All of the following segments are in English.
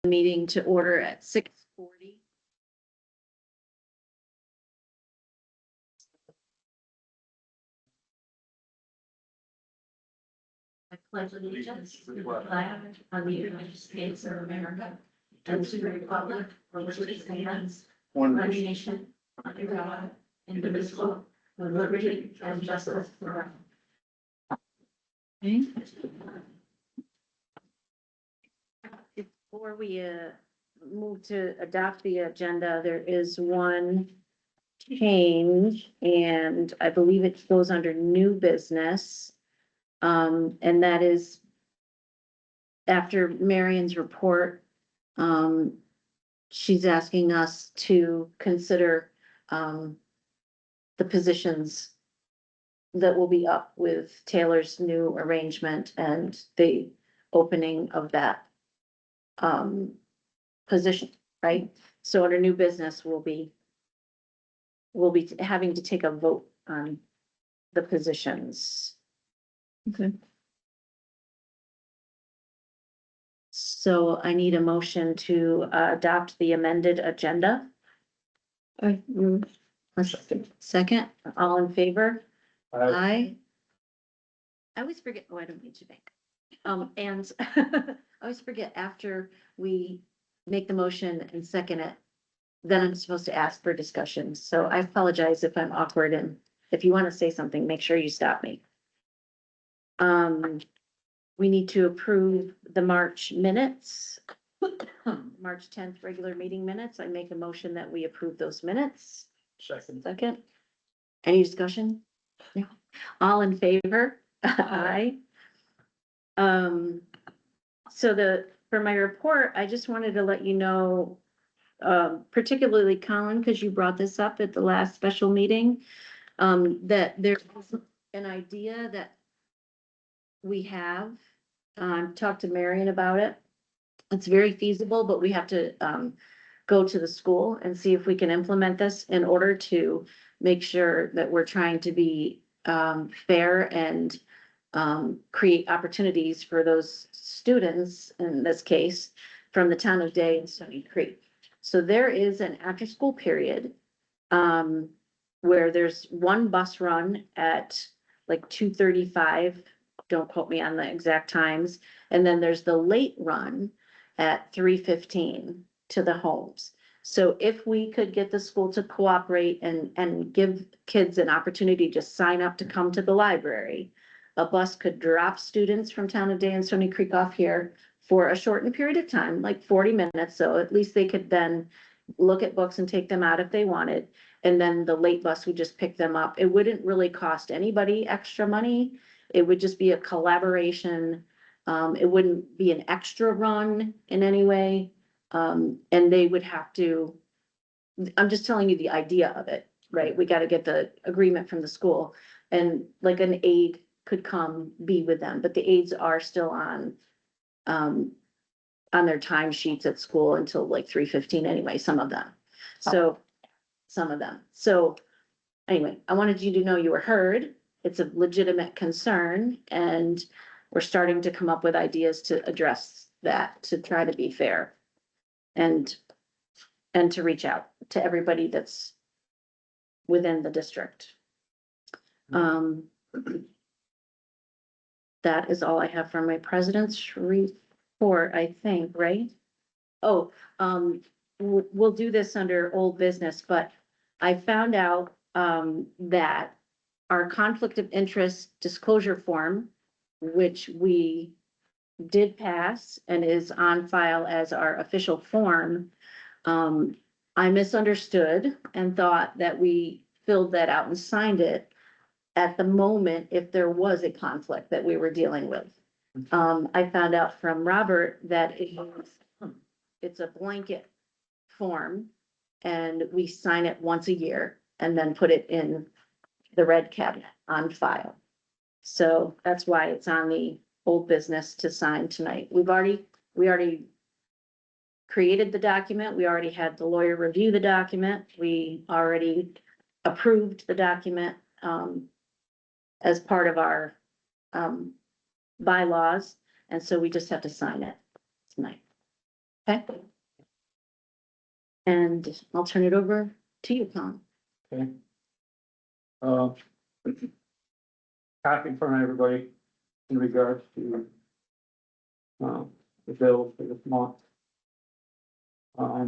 meeting to order at 6:40. I pledge allegiance to the flag of the United States of America and to the republic for which it stands, one nation, under God, indivisible, with liberty and justice for all. Okay. Before we move to adopt the agenda, there is one change, and I believe it goes under new business. And that is after Marion's report, she's asking us to consider the positions that will be up with Taylor's new arrangement and the opening of that position, right? So under new business, we'll be having to take a vote on the positions. Okay. So I need a motion to adopt the amended agenda. A second, all in favor? Aye. I always forget, oh, I don't need to make. And I always forget after we make the motion and second it, then I'm supposed to ask for discussion. So I apologize if I'm awkward, and if you want to say something, make sure you stop me. We need to approve the March minutes. March 10th, regular meeting minutes. I make a motion that we approve those minutes. Second. Any discussion? No. All in favor? Aye. So for my report, I just wanted to let you know, particularly Colin, because you brought this up at the last special meeting, that there's an idea that we have, talked to Marion about it. It's very feasible, but we have to go to the school and see if we can implement this in order to make sure that we're trying to be fair and create opportunities for those students, in this case, from the town of Day and Stony Creek. So there is an after-school period where there's one bus run at like 2:35. Don't quote me on the exact times. And then there's the late run at 3:15 to the homes. So if we could get the school to cooperate and give kids an opportunity to sign up to come to the library, a bus could drop students from town of Day and Stony Creek off here for a shortened period of time, like 40 minutes. So at least they could then look at books and take them out if they wanted. And then the late bus would just pick them up. It wouldn't really cost anybody extra money. It would just be a collaboration. It wouldn't be an extra run in any way. And they would have to, I'm just telling you the idea of it, right? We got to get the agreement from the school, and like an aide could come be with them, but the aides are still on their time sheets at school until like 3:15 anyway, some of them. So anyway, I wanted you to know you were heard. It's a legitimate concern, and we're starting to come up with ideas to address that, to try to be fair and to reach out to everybody that's within the district. That is all I have from my president's report, I think, right? Oh, we'll do this under old business, but I found out that our conflict of interest disclosure form, which we did pass and is on file as our official form, I misunderstood and thought that we filled that out and signed it at the moment if there was a conflict that we were dealing with. I found out from Robert that it's a blanket form, and we sign it once a year and then put it in the red cabinet on file. So that's why it's on the old business to sign tonight. We already created the document. We already had the lawyer review the document. We already approved the document as part of our bylaws. And so we just have to sign it tonight. Okay. And I'll turn it over to you, Colin. Okay. Uh, Copy from everybody in regards to the bill for this month. I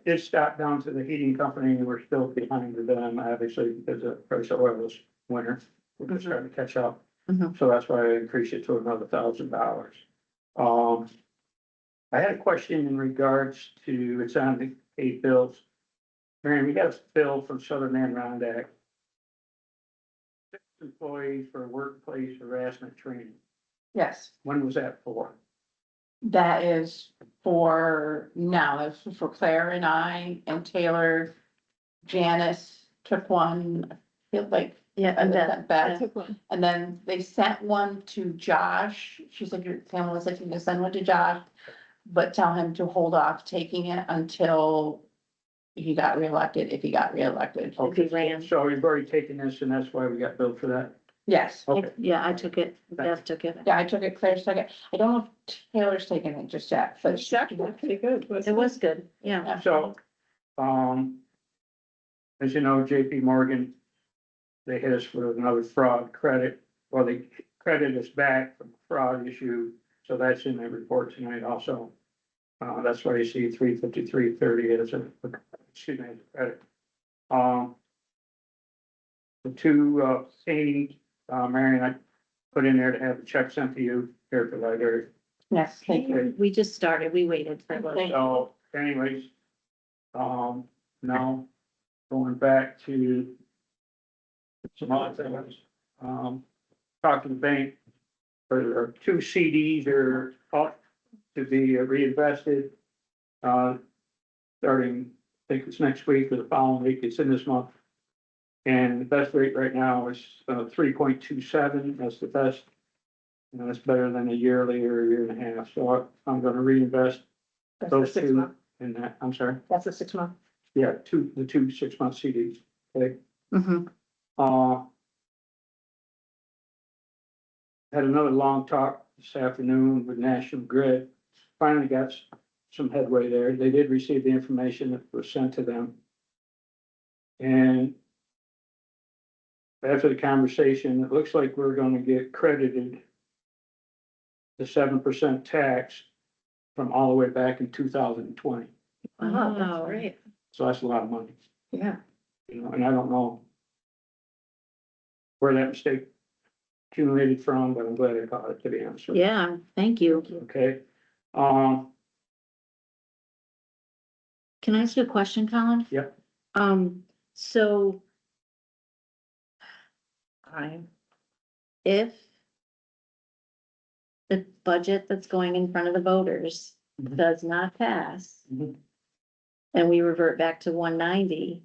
did stop down to the heating company, and we're still behind with them, obviously, because the price of oil is winter. We're just starting to catch up, so that's why I increased it to another $1,000. I had a question in regards to, it's on the paid bills. Marion, we got a bill from Southern Adirondack. 6 employees for workplace harassment training. Yes, When was that for? that is for now, that's for Claire and I and Taylor. Janice took one, I feel like. Yeah, And Beth, then Beth yeah. took one, and then they sent one to Josh. She said your family was looking to send one to Josh. But tell him to hold off taking it until he got reelected, if he got reelected. If he ran. So you've already taken this, and that's why we got billed for that? Yes, Okay, Yeah, I took it. Beth took it. yeah, I took it, Claire took it. I don't know if Taylor's taken it just yet, but. It's actually pretty good. It was good, yeah. Yeah. so, as you know, JP Morgan, they hit us with another fraud credit. Well, they credited us back from a fraud issue, so that's in the report tonight also. That's why you see 353.30 as a, excuse me, as a credit. The two, painting, Marion, I put in there to have the check sent to you here at the library. Yes, thank you. We just started, we waited for those. Thank you. So anyways, now going back to some other things, talked to the bank. There are 2 CDs are up to be reinvested, starting, I think it's next week or the following week, it's in this month. And the best rate right now is 3.27, that's the best. And that's better than a yearly or a year and a half, so I'm gonna reinvest That's the those 6 two month. in that, I'm sorry, That's the 6 month. yeah, the two 6-month CDs, okay? Mhm. Had another long talk this afternoon with National Grid, finally got some headway there, they did receive the information that was sent to them. And after the conversation, it looks like we're gonna get credited the 7% tax from all the way back in 2020. Oh, that's Wow. great. So that's a lot of money, Yeah. you know, and I don't know where that mistake accumulated from, but I'm glad I caught it, to be honest with you. Yeah, thank you. Okay, Can I ask you a question, Colin? Yep. So. If. The budget that's going in front of the voters Mhm. does not pass. Mhm. And we revert back to 190,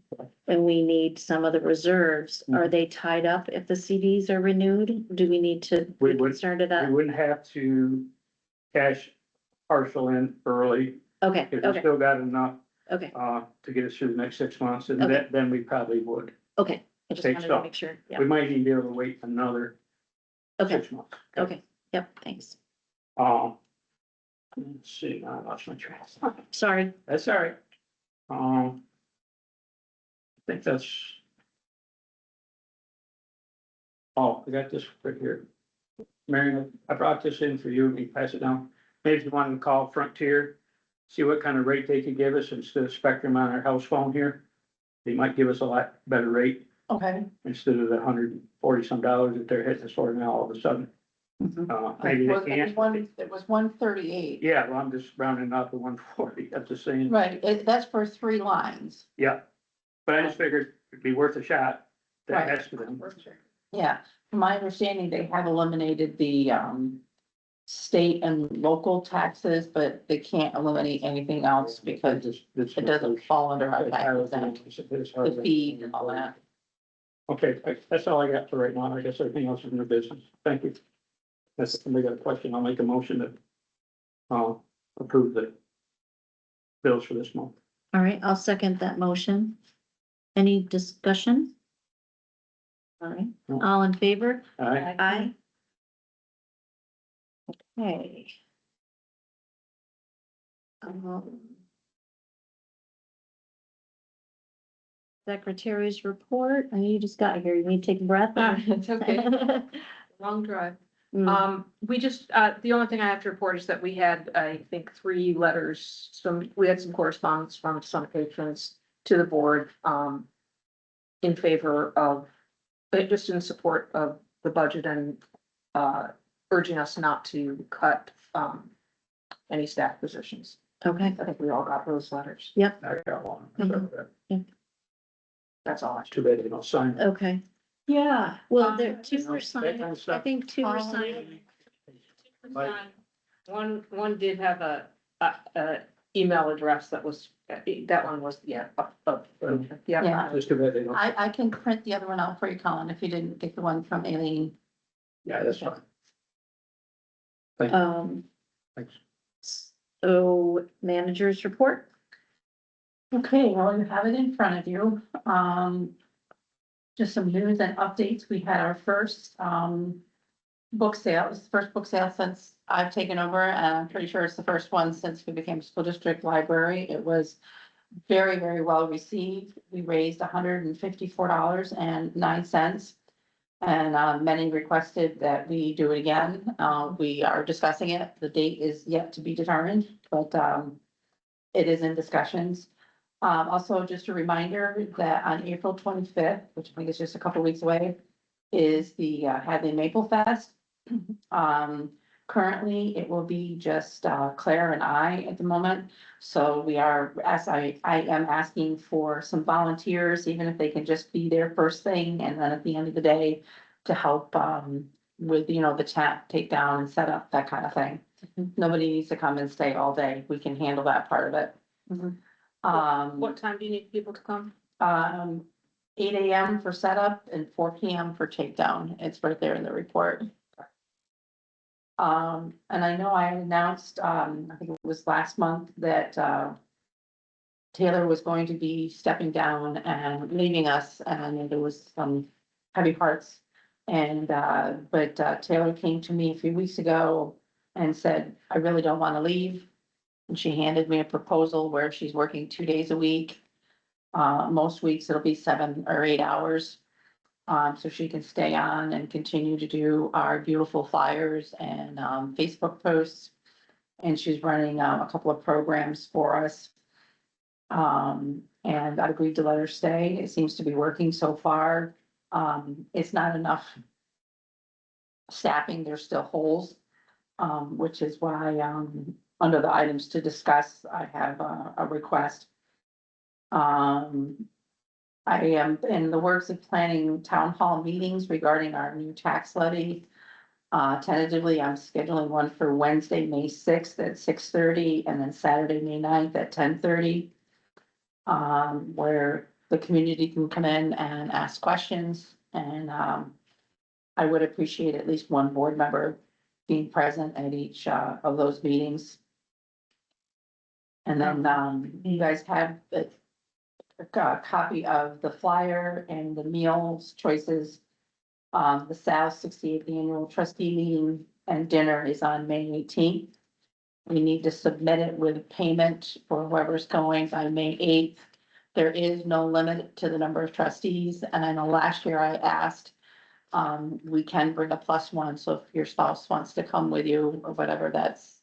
and we need some of the reserves, are Mhm. they tied up if the CDs are renewed? Do we need to We would- start it we up? wouldn't have to cash partial in early, Okay, if we okay, still got enough, okay, to get us through the next 6 months, and Okay. then we probably would. okay. I just Okay, wanted so to make sure, We yeah, might even be able to wait another okay, 6 months. okay, yep, thanks. Let's see, now I lost my track. Sorry. That's all right. I think that's. Oh, I got this right here. Marion, I brought this in for you, you pass it down. Maybe if you wanted to call Frontier, see what kind of rate they could give us instead of Spectrum on our house phone here. They might give us a lot better rate Okay, instead of the $140 some that they're hitting us for now all of a sudden. Mhm. Maybe they Well, can't. it was 138. Yeah, well, I'm just rounding up to 140, that's just saying. Right, that's for 3 lines. Yeah, but I just figured it'd be worth a shot to Right. ask them. Yeah, from my understanding, they have eliminated the, state and local taxes, but they can't eliminate anything else because it doesn't fall under our taxes, the fee and all that. Okay, that's all I got for right now. I guess everything else is in the business. Thank you. If somebody got a question, I'll make a motion to approve the bills for this month. All right, I'll second that motion. Any discussion? All right, No. all in favor? All right, Aye. Okay. Secretary's report, I know you just got here, you need to take a breath. It's okay, long drive. Mm, We just, the only thing I have to report is that we had, I think, 3 letters, we had some correspondence from some patrons to the board, in favor of, just in support of the budget and, urging us not to cut, any staff positions. Okay, I think we all got those letters. I got one. So Mhm. that's That's all I. too bad they don't sign it. okay, Yeah. well, there, two you know, were that signed, kind of I stuff. think 2 were signed. One did have a email address that was, that one was, yeah, yeah. Yeah. Just too bad they don't. I can print the other one out for you, Colin, if you didn't get the one from Aileen. Yeah, that's fine. Thanks. So managers report, Okay, well, you have it in front of you. Just some news and updates. We had our first, book sale. It was the first book sale since I've taken over, and I'm pretty sure it's the first one since we became a school district library. It was very, very well received. We raised $154.09. And, many requested that we do it again. We are discussing it. The date is yet to be determined, but, it is in discussions. Also, just a reminder that on April 25th, which I think is just a couple weeks away, is the Hadley Maple Fest. Currently, it will be just Claire and I at the moment. So we are, as I am asking for some volunteers, even if they can just be there first thing, and then at the end of the day to help with, the tent takedown and set up, that kind of thing. Nobody needs to come and stay all day. We can handle that part of it. Mhm. What time do you need people to come? 8 AM for setup and 4 PM for takedown. It's right there in the report. And I know I announced, I think it was last month, that, Taylor was going to be stepping down and leaving us, and there was some heavy hearts. And, but Taylor came to me a few weeks ago and said, I really don't want to leave. And she handed me a proposal where she's working 2 days a week. Most weeks it'll be 7 or 8 hours. So she can stay on and continue to do our beautiful flyers and, Facebook posts. And she's running, a couple of programs for us. And I agreed to let her stay. It seems to be working so far. It's not enough staffing. There's still holes. Which is why, under the items to discuss, I have a request. I am in the works of planning town hall meetings regarding our new tax levy. Tentatively, I'm scheduling one for Wednesday, May 6th at 6:30, and then Saturday, May 9th at 10:30. Where the community can come in and ask questions, and, I would appreciate at least one board member being present at each, of those meetings. And then, you guys have a copy of the flyer and the meals choices. The South 68th Annual Trustee Meeting and dinner is on May 18th. We need to submit it with payment for whoever's going by May 8th. There is no limit to the number of trustees, and I know last year I asked, we can bring a +1, so if your spouse wants to come with you or whatever, that's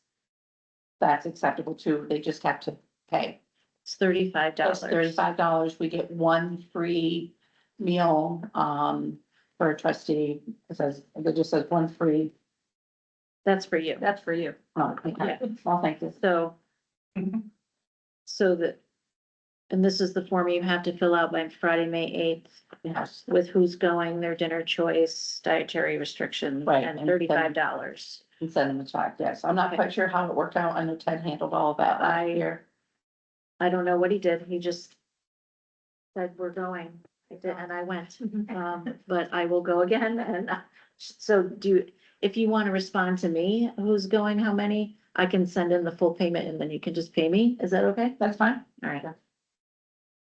acceptable too. They just have to pay. it's $35. It's $35. We get 1 free meal, for a trustee. It just says 1 free. That's for you. That's for you. Oh, okay. Well, thank you. So. So that, and this is the form you have to fill out by Friday, May 8th, Yes. with who's going, their dinner choice, dietary restrictions, Right, and and $35. And send them a check, yes. I'm not Okay. quite sure how it worked out. I know Ted handled all of that last year. I don't know what he did, he just said, we're going, and I went. But I will go again, and so if you want to respond to me, who's going, how many, I can send in the full payment, and then you can just pay me, is that okay? That's fine. All right.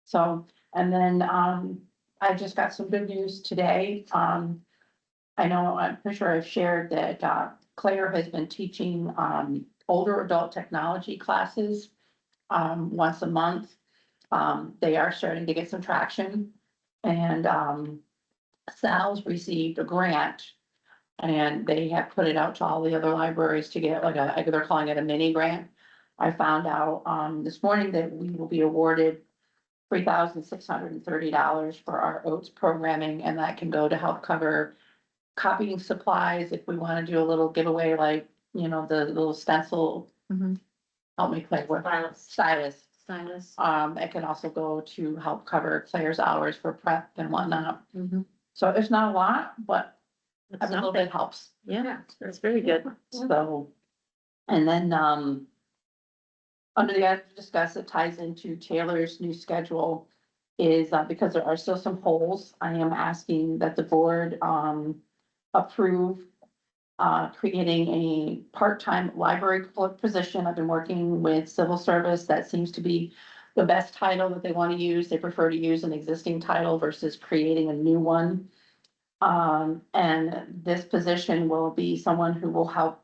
So, and then, I just got some good news today. I know, I'm pretty sure I've shared that, Claire has been teaching, older adult technology classes once a month. They are starting to get some traction. And, Sal's received a grant. And they have put it out to all the other libraries to get like they're calling it a mini grant. I found out, this morning that we will be awarded $3,630 for our OATS programming, and that can go to help cover copying supplies if we want to do a little giveaway, like, you know, the little stencil. Mhm. Help me play with stylus. Silas. It can also go to help cover Claire's hours for prep and whatnot. Mhm. So it's not a lot, but That's every little something. bit helps. Yeah, that's very good. So, and then, under the item to discuss, it ties into Taylor's new schedule is, because there are still some holes, I am asking that the board, approve creating a part-time library clerk position. I've been working with civil service. That seems to be the best title that they want to use. They prefer to use an existing title versus creating a new one. And this position will be someone who will help,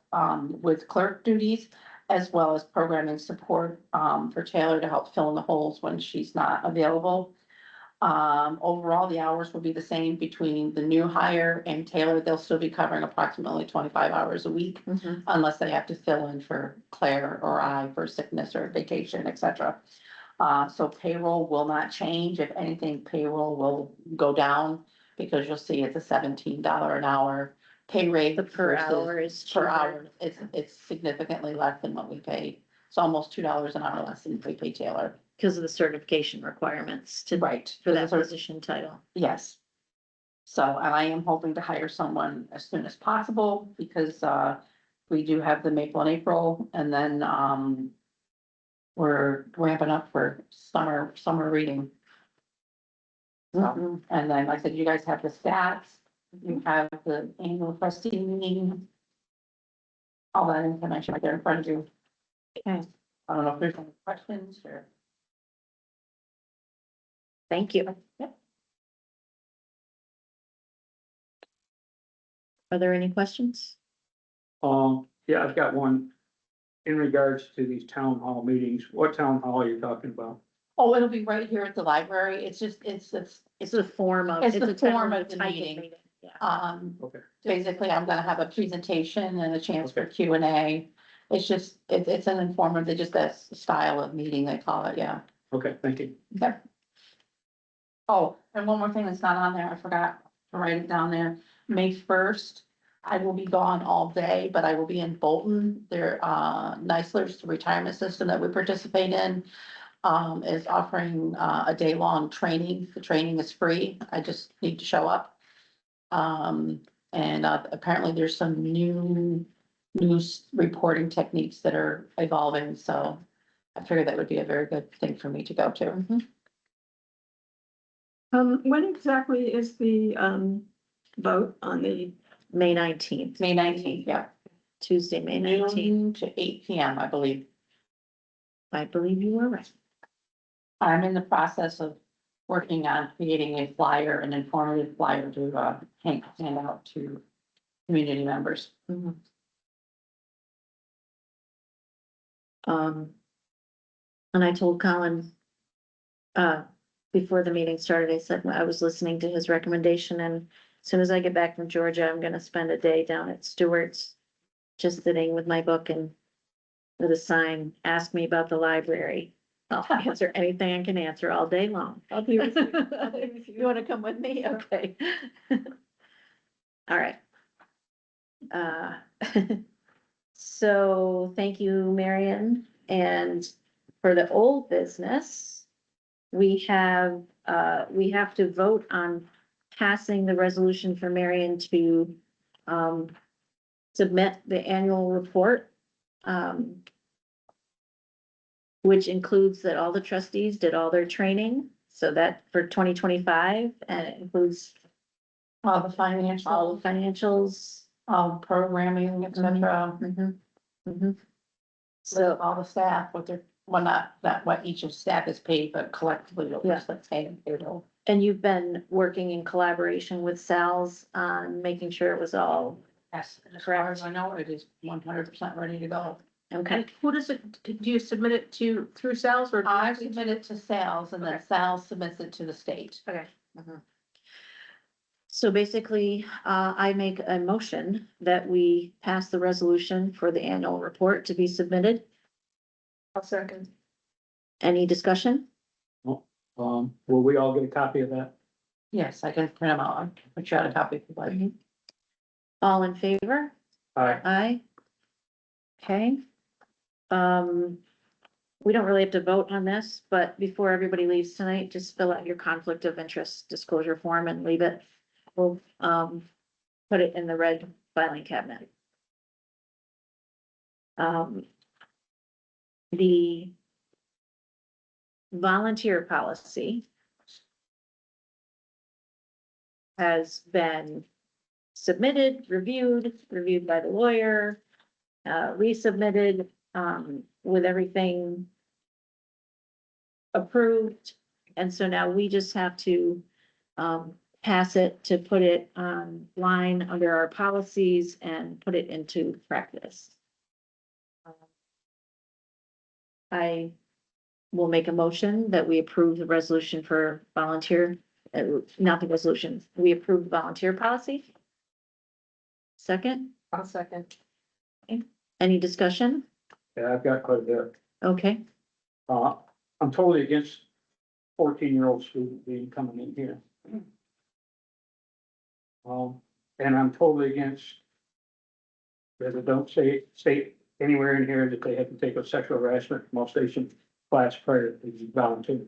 with clerk duties as well as programming support, for Taylor to help fill in the holes when she's not available. Overall, the hours will be the same between the new hire and Taylor. They'll still be covering approximately 25 hours a week Mhm. unless they have to fill in for Claire or I for sickness or vacation, et cetera. So payroll will not change. If anything, payroll will go down because you'll see it's a $17 an hour pay rate. The per versus hour is Per cheaper. hour, it's significantly less than what we pay. It's almost $2 an hour less than we pay Taylor. Because of the certification requirements to, Right. for that Because there's- position title. Yes. So, and I am hoping to hire someone as soon as possible because, we do have the Maple in April and then, we're ramping up for summer reading. So, Mhm. and then, like I said, you guys have the stats, you have the annual trustee meeting. All that information right there in front of you. Okay, I don't know if there's any questions or. thank you. Yep. Are there any questions? Yeah, I've got one in regards to these town hall meetings. What town hall are you talking about? Oh, it'll be right here at the library. It's just, It's the form of. It's the a form type of the type meeting. Yeah. Okay, Basically, I'm gonna have a presentation and a chance for Q&A. It's just, it's an informative, it's just that style of meeting, they call it, yeah. okay, thank you. Okay. Oh, and one more thing that's not on there, I forgot to write it down there. May 1st, I will be gone all day, but I will be in Bolton. Their, Neisler's retirement system that we participate in, is offering, a day-long training. The training is free. I just need to show up. And apparently there's some new news reporting techniques that are evolving, so I figured that would be a very good thing for me to go to. Mhm. When exactly is the, vote on the, May 19th, May 19th, yeah, Tuesday, May 19th. noon to 8 p.m., I believe. I believe you were right. I'm in the process of working on creating a flyer, an informative flyer to hand out to community members. Mhm. Um, and I told Colin, before the meeting started, I said I was listening to his recommendation, and as soon as I get back from Georgia, I'm gonna spend a day down at Stewart's, just sitting with my book and with a sign, ask me about the library. I'll answer anything I can answer all day long. I'll be with you. I'll be with You wanna come with me? Okay. All right. So thank you, Marion. And for the old business, we have to vote on passing the resolution for Marion to submit the annual report, which includes that all the trustees did all their training. So that for 2025, and it includes All the all financial, the financials. programming, et cetera. Mhm, mhm. So So, all the staff, what they're, well, not that what each of staff is paid, but collectively what Yeah. we're paying payroll. and you've been working in collaboration with Sal's on making sure it was all Yes, as far as I know, it is 100% ready to go. Okay, And who does it, do you submit it to through sales or? I directly to- submit it to sales and then Okay. sales submits it to the state. Okay, so basically, I make a motion that we pass the resolution for the annual report to be submitted. I'll second. Any discussion? Will we all get a copy of that? Yes, I can print them out. I'll put you out a copy if you like. All in favor? Aye. Aye. Okay. We don't really have to vote on this, but before everybody leaves tonight, just fill out your conflict of interest disclosure form and leave it. We'll, put it in the red filing cabinet. The volunteer policy has been submitted, reviewed by the lawyer, resubmitted, with everything approved. And so now we just have to, pass it to put it on line under our policies and put it into practice. I will make a motion that we approve the resolution for volunteer, not the resolution, we approve the volunteer policy. Second, I'll second. any discussion? Yeah, I've got quite a bit. Okay, I'm totally against 14-year-old student being coming in here. And I'm totally against that it don't state anywhere in here that they have to take a sexual harassment molestation class prior to volunteering.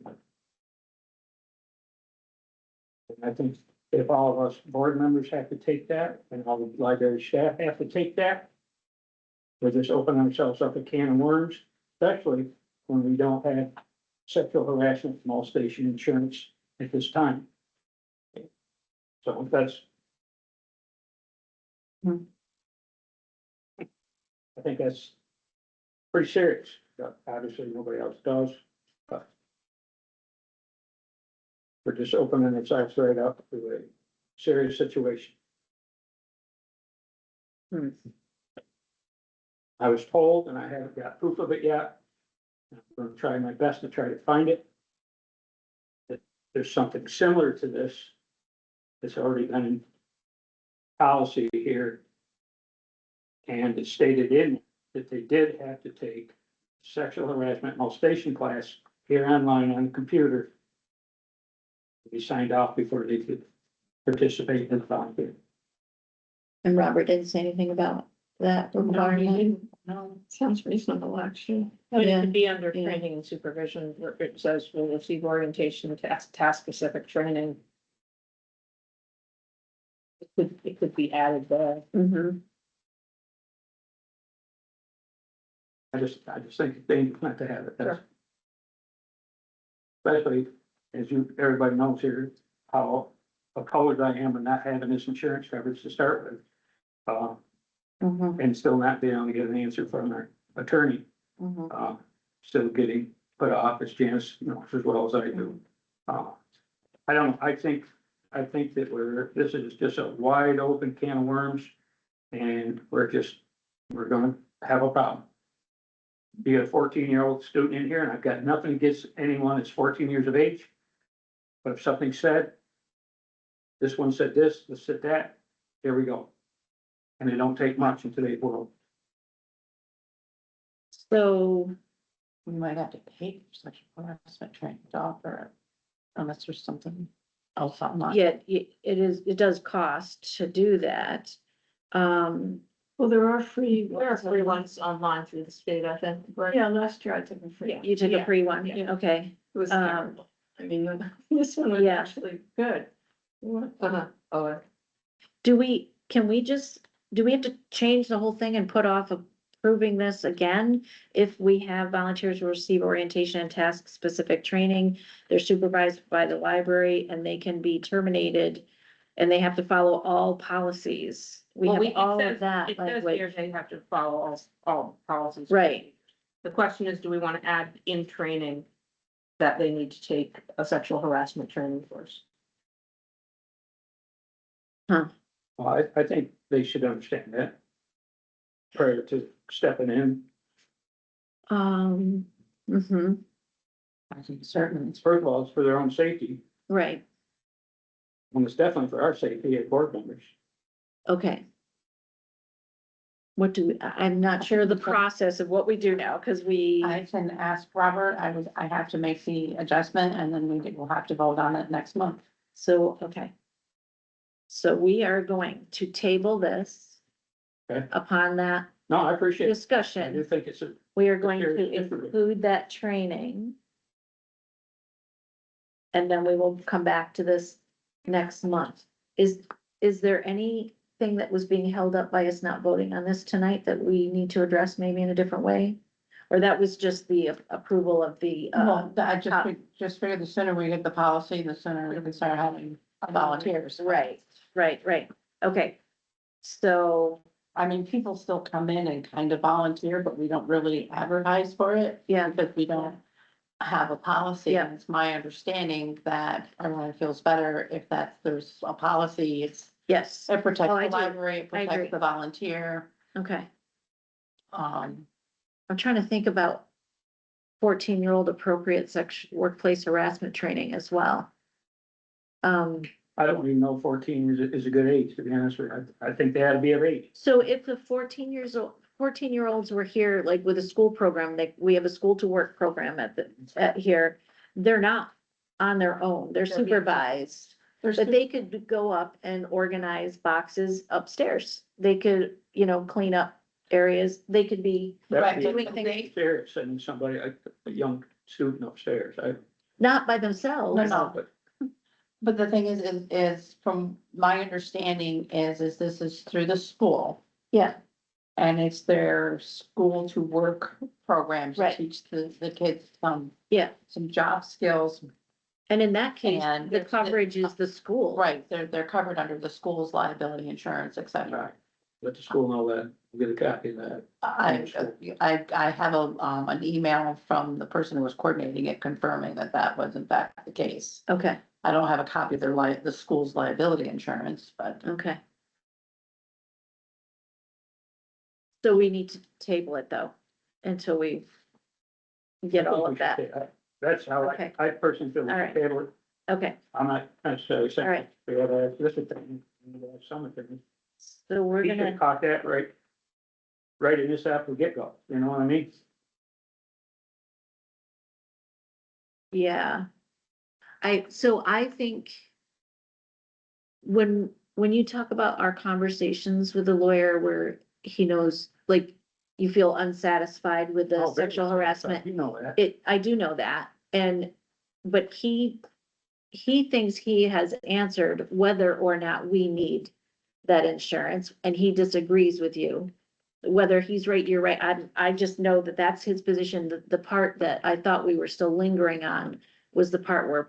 And I think if all of us board members have to take that and all the library staff have to take that, we're just opening ourselves up a can of worms, especially when we don't have sexual harassment molestation insurance at this time. So that's. I think that's pretty serious, but obviously nobody else does, but. We're just opening ourselves right up to a serious situation. I was told, and I haven't got proof of it yet. I'm gonna try my best to try to find it. That there's something similar to this. That's already been in policy here. And it's stated in that they did have to take sexual harassment molestation class here online on the computer. To be signed off before they could participate in the volunteer. and Robert didn't say anything about that requirement. No, Sounds reasonable, actually. I mean, it Yeah, could be under yeah. training and supervision, where it says will receive orientation, task specific training. It could be added there. Mhm. I just think they not to have it. That's- Sure. Especially as everybody knows here, how opposed I am of not having this insurance coverage to start with. Mhm, And still not being able to get an answer from our attorney, mhm. still getting put off, as Janice knows as well as I do. I don't, I think that this is just a wide open can of worms. And we're gonna have a problem. Be a 14-year-old student in here, and I've got nothing against anyone that's 14 years of age. But if something's said, this one said this said that, here we go. And it don't take much in today's world. So, we might have to pay for such harassment training to offer it. Unless there's something else online. yeah, it does cost to do that. Well, there are free. There are free ones online through the state, I think, right? Yeah, last year I took a free. Yeah. You took a free one, yeah. okay, It was Um, terrible. I mean, this one was Yeah. actually good. Oh, do we have to change the whole thing and put off approving this again? If we have volunteers who receive orientation and task-specific training, they're supervised by the library and they can be terminated. And they have to follow all policies. We well, have it all says- of that It says here language, they have to follow all policies. right? The question is, do we want to add in training that they need to take a sexual harassment training course? Well, I think they should understand that. Prior to stepping in, mhm, I think certainly. First of all, it's for their own safety, right, and it's definitely for our safety as board members. okay. What do, I'm not sure the process of what we do now, because we, I can ask Robert, I have to make the adjustment and then we'll have to vote on it next month. so, okay. So we are going to table this. Okay. Upon that No, I appreciate it. I do discussion, think it's a, we are going to Serious issue. include that training. And then we will come back to this next month. Is there anything that was being held up by us not voting on this tonight that we need to address maybe in a different way? Or that was just the approval of the, Well, I just figured the sooner we get the policy, the sooner we can start having volunteers. right, okay. So, I mean, people still come in and kind of volunteer, but we don't really advertise for it. Yeah. Because we don't have a policy. Yeah. And it's my understanding that everyone feels better if there's a policy, yes, it protects Oh, I the do. library, it I agree. protects the volunteer. okay. Um, I'm trying to think about 14-year-old appropriate workplace harassment training as well. I don't even know 14 is a good age, to be honest with you. I think they ought to be of age. So if the 14-year-olds were here, like with a school program, like we have a school to work program at here, they're not on their own, they're They're being supervised. there's But they could go up and organize boxes upstairs. They could, clean up areas. They could be Right, doing but things Upstairs, sending somebody, a young student upstairs. not by themselves. No. But But the thing is from my understanding is this is through the school. Yeah, And it's their school to work program to Right. teach the kids yeah. some job skills. And in that case, And the there's- coverage is the school. Right, they're covered under the school's liability insurance, et cetera. let the school know that, get a copy of that. I have an email from the person who was coordinating it confirming that was in fact the case. Okay, I don't have a copy of the school's liability insurance, but okay. So we need to table it though, until we get all of that. That's how Okay. I personally feel we All should right. table it. Okay, I'm not necessarily all saying right. we ought to have this thing, we ought to have some thing. So we're He should gonna, have caught that right in this after get go, you know what I mean? yeah. So I think when you talk about our conversations with the lawyer where he knows, like, you feel unsatisfied with the Oh, very sexual harassment, You know that. I do know that, but he thinks he has answered whether or not we need that insurance, and he disagrees with you. Whether he's right, you're right, I just know that that's his position, the part that I thought we were still lingering on was the part where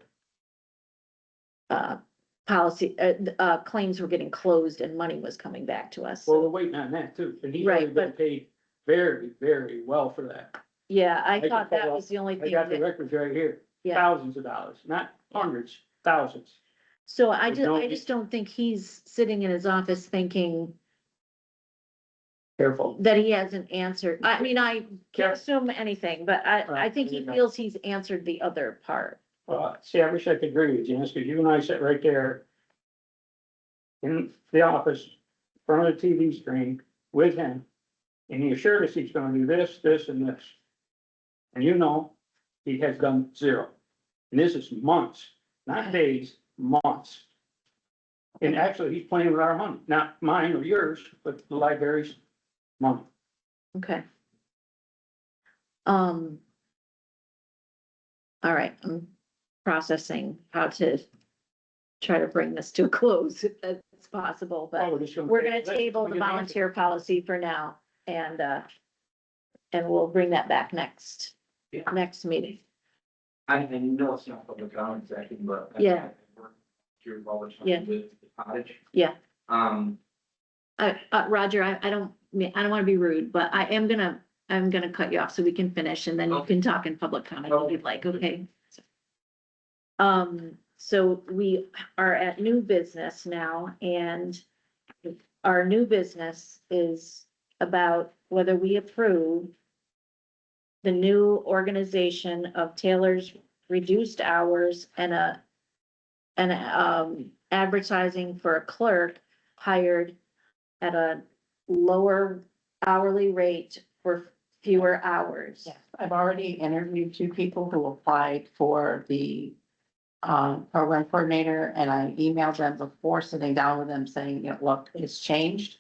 claims were getting closed and money was coming back to us. Well, we're waiting on that too, and he's Right, already been but- paid very, very well for that. Yeah, I can thought pull that up- was the only I thing got the that, records right here, yeah. thousands of dollars, not hundreds, thousands. So I But don't- just don't think he's sitting in his office thinking Careful. that he hasn't answered. I mean, I Yeah. can't assume anything, but I Right, think he there you go. feels he's answered the other part. See, I wish I could agree with you, because you and I sat right there in the office, in front of the TV screen with him, and he assured us he's gonna do this, this, and this. And he has done zero. And this is months, not days, months. And actually, he's playing with our money, not mine or yours, but the library's money. Okay. All right, I'm processing how to try to bring this to a close if that's possible, but we're gonna table the volunteer policy for now and we'll bring that back next meeting. I know it's not public comment exactly, but. Yeah. Your knowledge Yeah. with the cottage. Yeah. Um, Roger, I don't wanna be rude, but I'm gonna cut you off so we can finish and then you Okay. can talk in public comment if you'd like, okay? So we are at new business now, and our new business is about whether we approve the new organization of Taylor's reduced hours and advertising for a clerk hired at a lower hourly rate for fewer hours. Yes, I've already interviewed two people who applied for the program coordinator, and I emailed them before sitting down with them saying, you know, look, it's changed.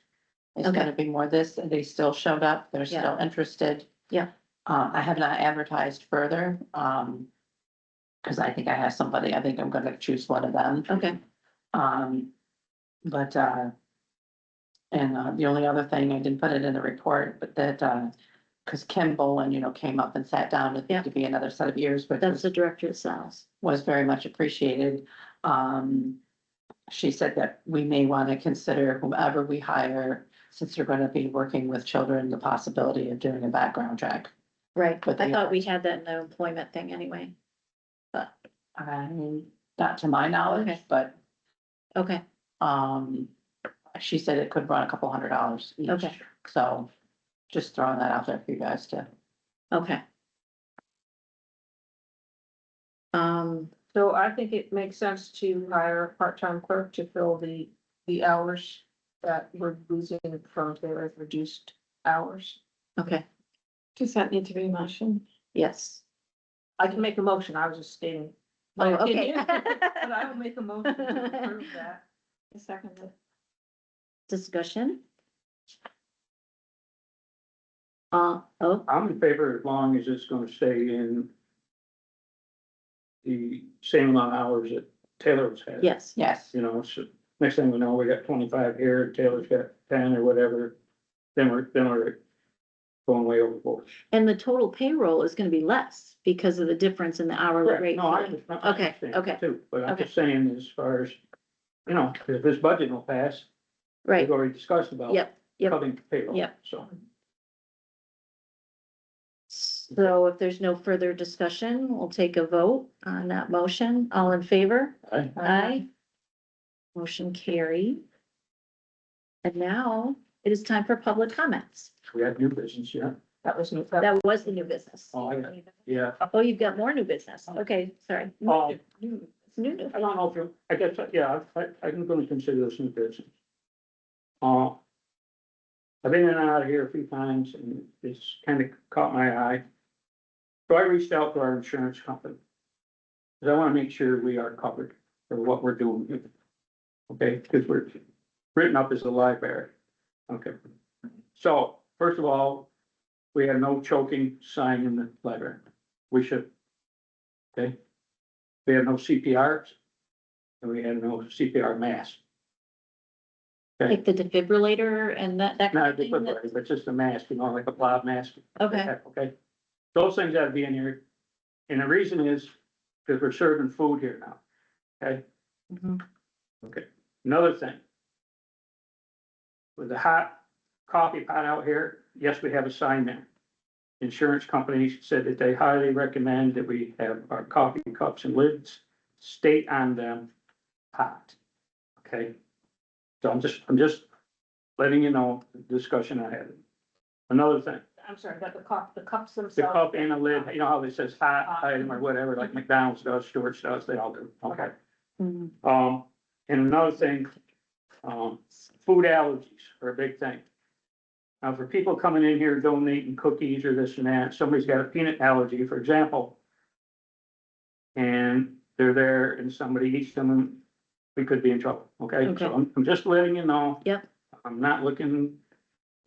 It's Okay. gonna be more this, and they still showed up, they're Yeah. still interested. Yeah. I have not advertised further, cause I think I have somebody, I think I'm gonna choose one of them. Okay, But, and the only other thing, I didn't put it in the report, but that, cause Kim Bowen, you know, came up and sat down with me Yeah. to be another set of ears, which that's was the director of sales. was very much appreciated. She said that we may want to consider whomever we hire, since they're going to be working with children, the possibility of doing a background check. Right, But I they- thought we had that in the employment thing anyway. But, Not to my knowledge, Okay. but, okay, she said it could run a couple $100 each. Okay. So just throwing that out there for you guys to. okay. So I think it makes sense to hire a part-time clerk to fill the hours that we're losing from Taylor's reduced hours. Okay, Does that need to be a motion? yes. I can make a motion, I was just stating. Oh, my okay. opinion, But I will make a motion to approve that. A second. Discussion? Oh, I'm in favor as long as it's gonna stay in the same amount of hours that Taylor's had. yes, Yes, You know, so next thing we know, we got 25 here, Taylor's got 10 or whatever, then we're going way overboard. and the total payroll is gonna be less because of the difference in the hourly rate. No, I understand. I Okay, understand okay, Too, but I'm okay. just saying as far as, you know, if this budget will pass, Right, we've already discussed about yep, yep. cutting payroll. Yep. So, So if there's no further discussion, we'll take a vote on that motion. All in favor? I, Aye. Motion carried. And now it is time for public comments. we have new business, yeah. That was new. That was the new business. Oh, yeah. Oh, you've got more new business. Okay, sorry. Oh, It's new. I don't know if you, I guess, yeah, I'm gonna consider this new business. I've been in and out of here a few times and it's kind of caught my eye. So I reached out to our insurance company. Cause I wanna make sure we are covered for what we're doing here. Okay, cause we're written up as a library. Okay. So, first of all, we have no choking sign in the library. We should. Okay. We have no CPRs. And we have no CPR mask. Like the defibrillator and that kind Not of a thing. defibrillator, but just a mask, you know, like a blob mask. Okay, Okay. Those things gotta be in here. And the reason is because we're serving food here now. Okay, mhm, okay. Another thing. With the hot coffee pot out here, yes, we have a sign there. Insurance companies said that they highly recommend that we have our coffee cups and lids state on them hot. Okay? So I'm just letting you know the discussion I had. Another thing, I'm sorry, but the cups the themselves. cup and the lid, you know how it says hot item or whatever, like McDonald's does, Stewart's does, they all do, okay? mhm. And another thing, food allergies are a big thing. Now, for people coming in here donating cookies or this and that, somebody's got a peanut allergy, for example. And they're there and somebody eats them and we could be in trouble, okay? Okay. So I'm just letting you know. Yep. I'm not looking to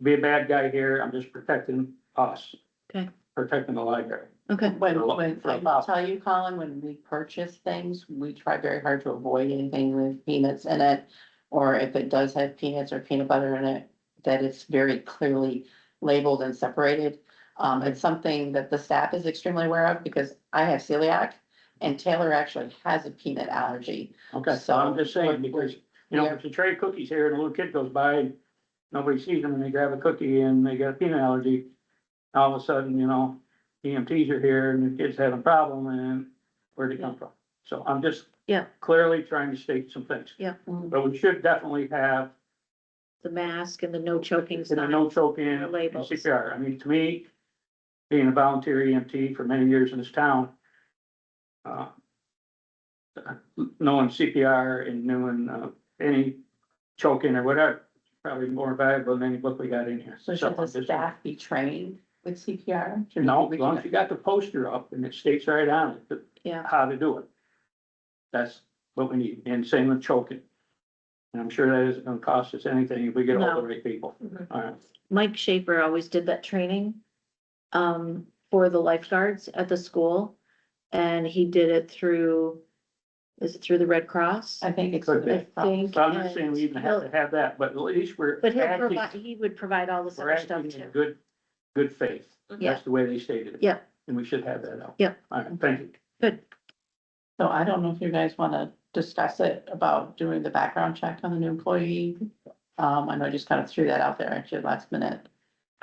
be a bad guy here, I'm just protecting us. Okay. Protecting the library. Okay, when, For a lo- when, for a I will while. tell you, Colin, when we purchase things, we try very hard to avoid anything with peanuts in it. Or if it does have peanuts or peanut butter in it, that it's very clearly labeled and separated. It's something that the staff is extremely aware of because I have celiac and Taylor actually has a peanut allergy. Okay, so I'm just saying, because, you know, if you trade cookies here and a little kid goes by, nobody sees them and they grab a cookie and they got a peanut allergy. All of a sudden, you know, EMTs are here and the kid's having a problem and where'd it come from? So I'm just. Yeah. Clearly trying to state some things, yeah, but we should definitely have the mask and the no choking in the sign. no choking The and labels. CPR. I mean, to me, being a volunteer EMT for many years in this town, uh, knowing CPR and knowing, any choking or whatever, probably more valuable than any book we got in here. So should I'm the just- staff be trained with CPR? Should No, we as long as you got the poster up and it states right on it, Yeah. how to do it. That's what we need, and same with choking. And I'm sure that isn't gonna cost us anything if we get all No. the right people. Mhm. All right, Mike Schaefer always did that training, for the lifeguards at the school. And he did it through, is it through the Red Cross? I think it's. Could be. I think. so I'm not saying we even have to have that, but at least we're But he'll acting, provide, he would provide all this we're other stuff acting in too. good faith. Yeah. That's the way they stated it. Yeah. And we should have that out. Yeah. All right, thank you. Good. So I don't know if you guys wanna discuss it about doing the background check on the new employee. I know I just kind of threw that out there at you last minute.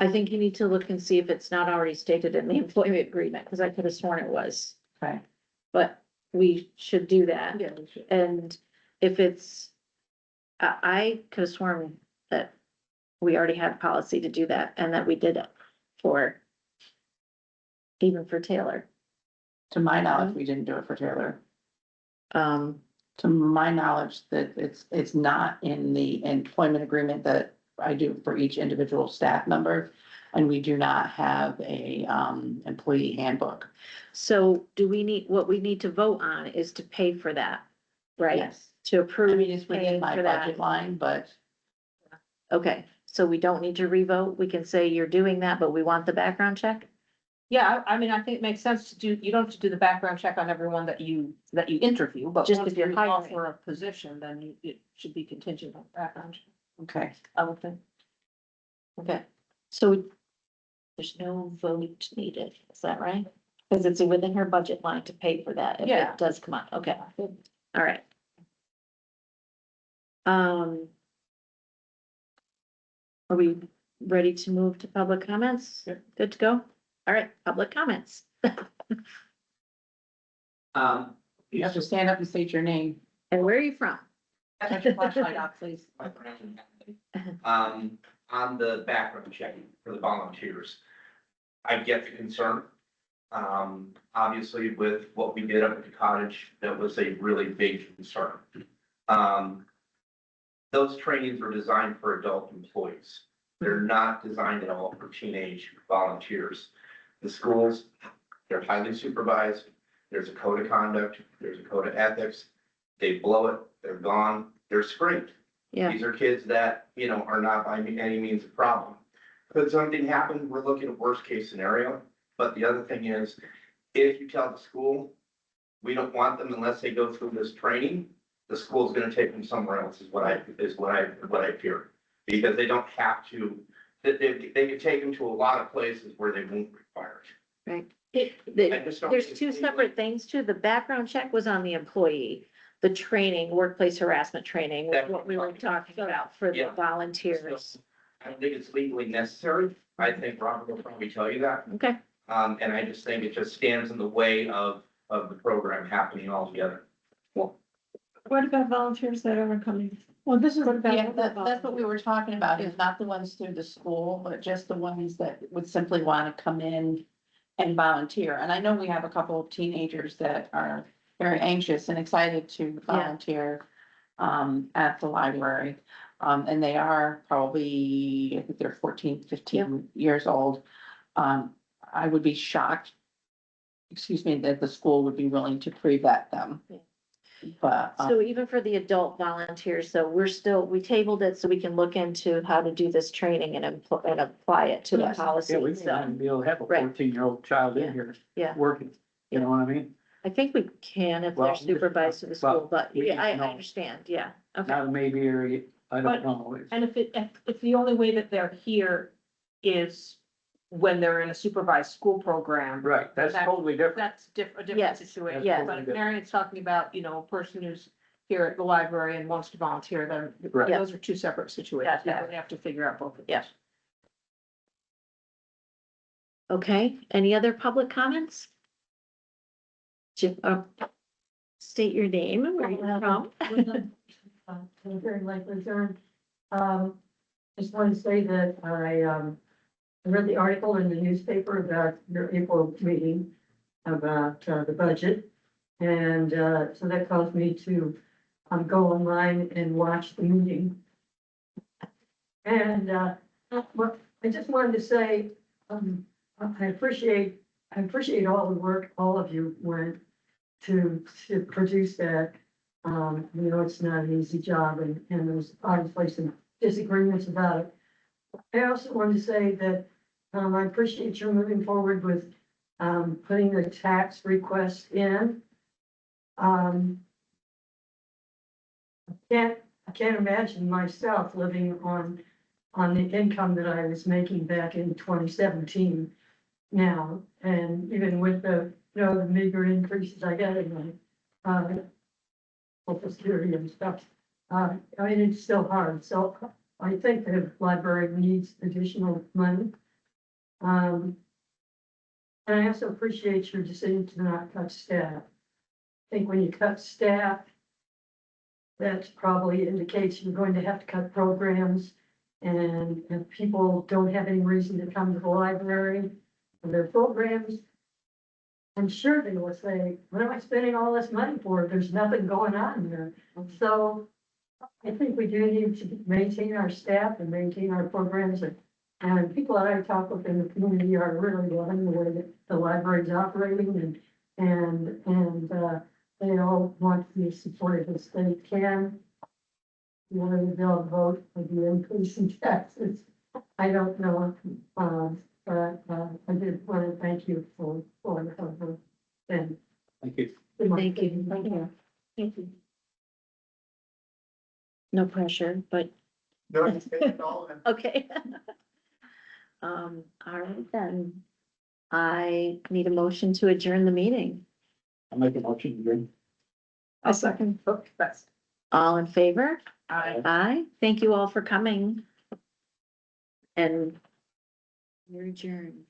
I think you need to look and see if it's not already stated in the employment agreement, because I could have sworn it was, Okay, but we should do that. Yeah, we should. And if it's, I could have sworn that we already had policy to do that and that we did it for, even for Taylor. to my knowledge, we didn't do it for Taylor. Um, To my knowledge, that it's not in the employment agreement that I do for each individual staff member. And we do not have a, employee handbook. so do we need, what we need to vote on is to pay for that, right? Yes. To I approve mean, it's within paying my for that. budget line, but Okay, so we don't need to revote. We can say you're doing that, but we want the background check? Yeah, I mean, I think it makes sense to do, you don't have to do the background check on everyone that you interview, but Just once if you're you hiring. offer a position, then it should be contingent on background. check, okay. I would think. Okay, so there's no vote needed, is that right? Because it's within her budget line to pay for that if Yeah. it does come up, okay, all right. Are we ready to move to public comments? Yeah. Good to go? All right, public comments. You have to stand up and state your name. And where are you from? Touch your flashlight off, please. On the background checking for the volunteers. I get the concern. Obviously with what we did up at the cottage, that was a really big concern. Those trainings are designed for adult employees. They're not designed at all for teenage volunteers. The schools, they're highly supervised. There's a code of conduct, there's a code of ethics. They blow it, they're gone, they're screened. Yeah, These are kids that, are not by any means a problem. Could something happen? We're looking at worst case scenario. But the other thing is, if you tell the school, we don't want them unless they go through this training, the school's gonna take them somewhere else is what I fear. Because they don't have to, they could take them to a lot of places where they won't require it. right. I just don't There's think two it's separate things too. The background check was on the employee. The training, workplace harassment training, was That's what we were talking about for the Yeah. volunteers. I don't think it's legally necessary. I think Robert will probably tell you that. Okay, And I just think it just stands in the way of the program happening altogether. What about volunteers that aren't coming? Well, this is, What about yeah, other that's what we were talking about, is not the ones through the school, but just the ones that would simply want to come in and volunteer. And I know we have a couple of teenagers that are very anxious and excited to volunteer at the library. And they are probably, I think they're 14, 15 years old. I would be shocked, excuse me, that the school would be willing to pre-vet them. Yeah. But, so even for the adult volunteers, so we tabled it so we can look into how to do this training and apply it to the Yes. policy, Yeah, we so. can be able to have a Right. 14-year-old child Yeah. in here Yeah. working, you know what I mean? I think we can if Well, they're supervised to the school, well, but we yeah, I need to know. understand, yeah, okay. Not a maybe or I But- don't know. It's- And if the only way that they're here is when they're in a supervised school program, Right, that's That- totally different. that's a different Yes, situation. yes. But if Marion's talking about, a person who's here at the library and wants to volunteer, then Right. those are two separate situations. Yeah. We have to figure out both of Yeah. those. Okay, any other public comments? State your name and where you're from. Very likely concerned. Just want to say that I read the article in the newspaper about your April meeting about the budget. And so that caused me to go online and watch the meeting. And well, I just wanted to say, I appreciate all the work all of you went to produce that. It's not an easy job and there's obviously some disagreements about it. I also wanted to say that I appreciate you moving forward with putting the tax request in. I can't imagine myself living on the income that I was making back in 2017 now, and even with the, the meager increases I got in my Social Security and stuff. I mean, it's still hard, so I think the library needs additional money. And I also appreciate your decision to not cut staff. I think when you cut staff, that probably indicates you're going to have to cut programs. And if people don't have any reason to come to the library for their programs, I'm sure they will say, what am I spending all this money for? There's nothing going on there. So I think we do need to maintain our staff and maintain our programs. And people that I talk with in the community are really loving the way that the library is operating and they all want to be supported as they can. Whether they'll vote for the increase in taxes, I don't know. But I did want to thank you for the hard work. And Thank you. Thank you. Thank you. Thank you. No pressure, but No, you said it all. okay. All right then. I need a motion to adjourn the meeting. I'll make a motion to adjourn. I'll second. Okay, that's. All in favor? I. Aye. Thank you all for coming. And you're adjourned.